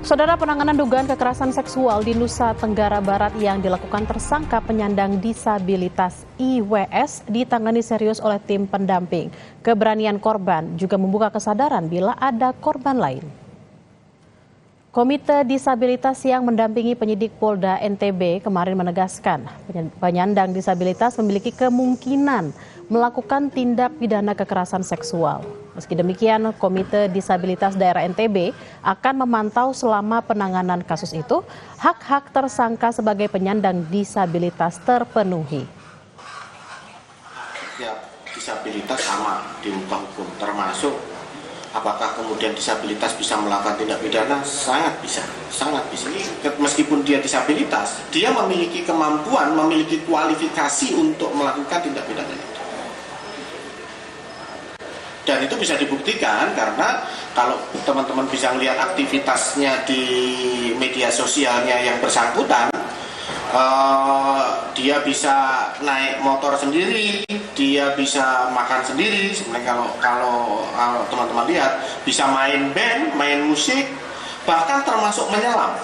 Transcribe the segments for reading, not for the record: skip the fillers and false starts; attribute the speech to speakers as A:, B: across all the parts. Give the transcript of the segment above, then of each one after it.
A: Saudara, penanganan dugaan kekerasan seksual di Nusa Tenggara Barat yang dilakukan tersangka penyandang disabilitas IWS ditangani serius oleh tim pendamping. Keberanian korban juga membuka kesadaran bila ada korban lain. Komite Disabilitas yang mendampingi penyidik Polda NTB kemarin menegaskan penyandang disabilitas memiliki kemungkinan melakukan tindak pidana kekerasan seksual. Meski demikian, Komite Disabilitas Daerah NTB akan memantau selama penanganan kasus itu, hak-hak tersangka sebagai penyandang disabilitas terpenuhi.
B: Setiap disabilitas sama di muka hukum, termasuk apakah kemudian disabilitas bisa melakukan tindak pidana? Sangat bisa, sangat bisa. Meskipun dia disabilitas, dia memiliki kemampuan, memiliki kualifikasi untuk melakukan tindak pidana itu. Dan itu bisa dibuktikan karena kalau teman-teman bisa melihat aktivitasnya di media sosialnya yang bersangkutan, dia bisa naik motor sendiri, dia bisa makan sendiri. Sebenarnya kalau teman-teman lihat, bisa main band, main musik, bahkan termasuk menyelam.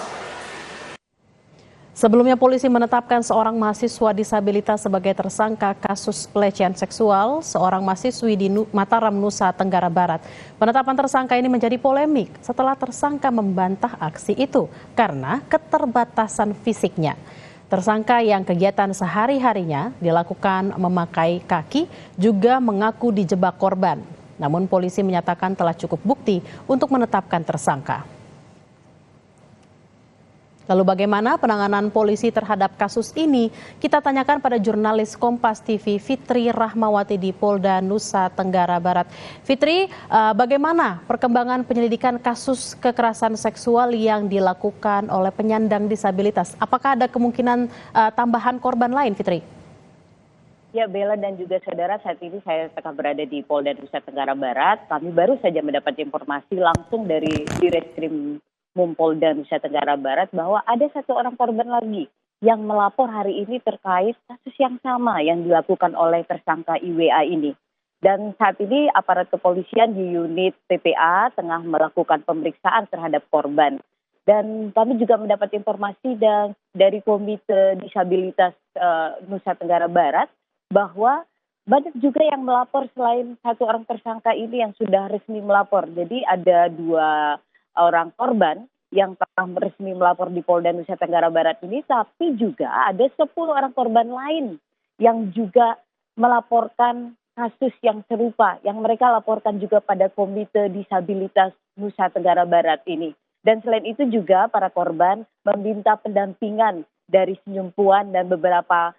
A: Sebelumnya polisi menetapkan seorang mahasiswa disabilitas sebagai tersangka kasus pelecehan seksual seorang mahasiswi di Mataram, Nusa Tenggara Barat. Penetapan tersangka ini menjadi polemik setelah tersangka membantah aksi itu karena keterbatasan fisiknya. Tersangka yang kegiatan sehari-harinya dilakukan memakai kaki juga mengaku dijebak korban. Namun polisi menyatakan telah cukup bukti untuk menetapkan tersangka. Lalu bagaimana penanganan polisi terhadap kasus ini? Kita tanyakan pada jurnalis Kompas TV Fitri Rahmawati di Polda Nusa Tenggara Barat. Fitri, bagaimana perkembangan penyelidikan kasus kekerasan seksual yang dilakukan oleh penyandang disabilitas? Apakah ada kemungkinan tambahan korban lain, Fitri?
C: Ya, Bella dan juga saudara, saat ini saya tengah berada di Polda Nusa Tenggara Barat. Kami baru saja mendapat informasi langsung dari Direskrim Polda Nusa Tenggara Barat bahwa ada satu orang korban lagi yang melapor hari ini terkait kasus yang sama yang dilakukan oleh tersangka IWA ini. Dan saat ini aparat kepolisian di unit PPA tengah melakukan pemeriksaan terhadap korban. Dan kami juga mendapat informasi dari Komite Disabilitas Nusa Tenggara Barat bahwa banyak juga yang melapor selain satu orang tersangka ini yang sudah resmi melapor. Jadi ada dua orang korban yang telah resmi melapor di Polda Nusa Tenggara Barat ini, tapi juga ada 10 orang korban lain yang juga melaporkan kasus yang serupa, yang mereka laporkan juga pada Komite Disabilitas Nusa Tenggara Barat ini. Dan selain itu juga para korban meminta pendampingan dari Senyum Puan dan beberapa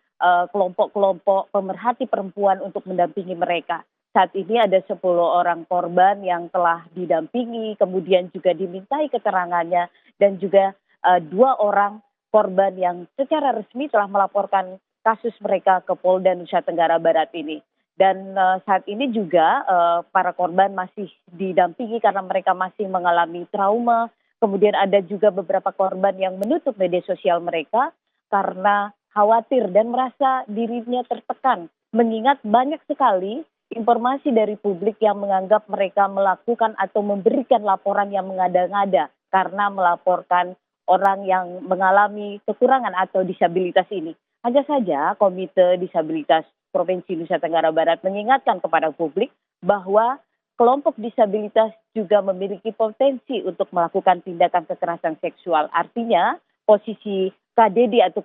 C: kelompok-kelompok pemerhati perempuan untuk mendampingi mereka. Saat ini ada 10 orang korban yang telah didampingi, kemudian juga dimintai keterangannya, dan juga 2 orang korban yang secara resmi telah melaporkan kasus mereka ke Polda Nusa Tenggara Barat ini. Dan saat ini juga para korban masih didampingi karena mereka masih mengalami trauma. Kemudian ada juga beberapa korban yang menutup media sosial mereka karena khawatir dan merasa dirinya tertekan. Mengingat banyak sekali informasi dari publik yang menganggap mereka melakukan atau memberikan laporan yang mengada-ngada karena melaporkan orang yang mengalami kekurangan atau disabilitas ini. Hanya saja Komite Disabilitas Provinsi Nusa Tenggara Barat mengingatkan kepada publik bahwa kelompok disabilitas juga memiliki potensi untuk melakukan tindakan kekerasan seksual. Artinya posisi KDD atau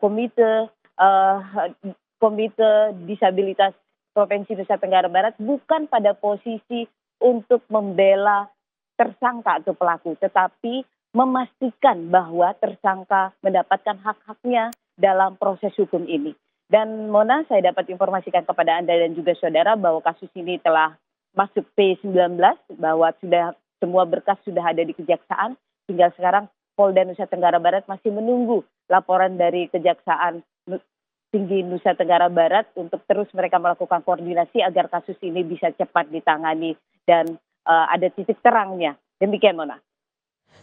C: Komite Disabilitas Provinsi Nusa Tenggara Barat bukan pada posisi untuk membela tersangka atau pelaku, tetapi memastikan bahwa tersangka mendapatkan hak-haknya dalam proses hukum ini. Dan Mona, saya dapat informasikan kepada Anda dan juga saudara bahwa kasus ini telah masuk P19, bahwa semua berkas sudah ada di Kejaksaan. Hingga sekarang Polda Nusa Tenggara Barat masih menunggu laporan dari Kejaksaan Tinggi Nusa Tenggara Barat untuk terus mereka melakukan koordinasi agar kasus ini bisa cepat ditangani dan ada titik terangnya. Demikian, Mona.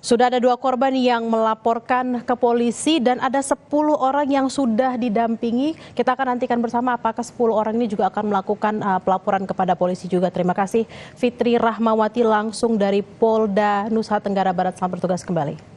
A: Sudah ada 2 korban yang melaporkan ke polisi dan ada 10 orang yang sudah didampingi. Kita akan nantikan bersama apakah 10 orang ini juga akan melakukan pelaporan kepada polisi juga. Terima kasih Fitri Rahmawati langsung dari Polda Nusa Tenggara Barat. Selamat bertugas kembali.